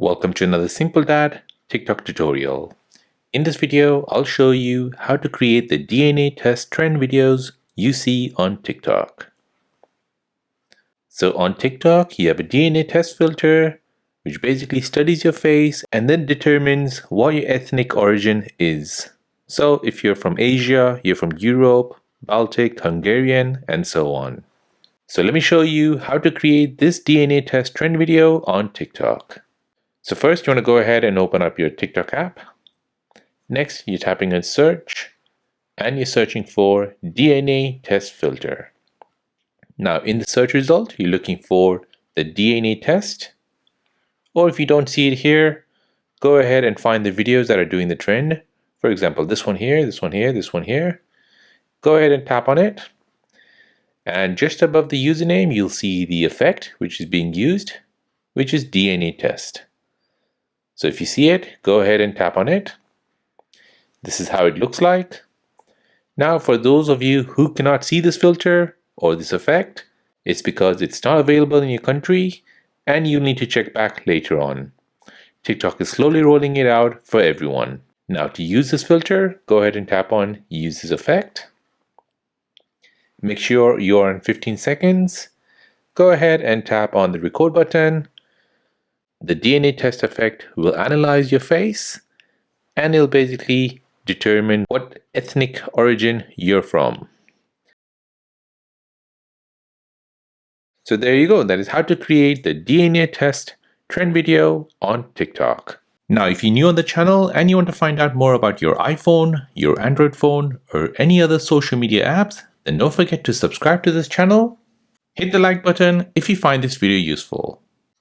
Welcome to another Simple Dad TikTok tutorial. In this video, I'll show you how to create the DNA test trend videos you see on TikTok. So on TikTok, you have a DNA test filter, which basically studies your face and then determines what your ethnic origin is. So if you're from Asia, you're from Europe, Baltic, Hungarian, and so on. So let me show you how to create this DNA test trend video on TikTok. So first, you want to go ahead and open up your TikTok app. Next, you're tapping on search and you're searching for DNA test filter. Now in the search result, you're looking for the DNA test, or if you don't see it here, go ahead and find the videos that are doing the trend. For example, this one here, this one here, this one here. Go ahead and tap on it. And just above the username, you'll see the effect which is being used, which is DNA test. So if you see it, go ahead and tap on it. This is how it looks like. Now for those of you who cannot see this filter or this effect, it's because it's not available in your country and you'll need to check back later on. TikTok is slowly rolling it out for everyone. Now to use this filter, go ahead and tap on use this effect. Make sure you're on 15 seconds. Go ahead and tap on the record button. The DNA test effect will analyze your face and it'll basically determine what ethnic origin you're from. So there you go. That is how to create the DNA test trend video on TikTok. Now, if you're new on the channel and you want to find out more about your iPhone, your Android phone, or any other social media apps, then don't forget to subscribe to this channel. Hit the like button if you find this video useful.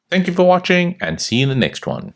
Thank you for watching and see you in the next one.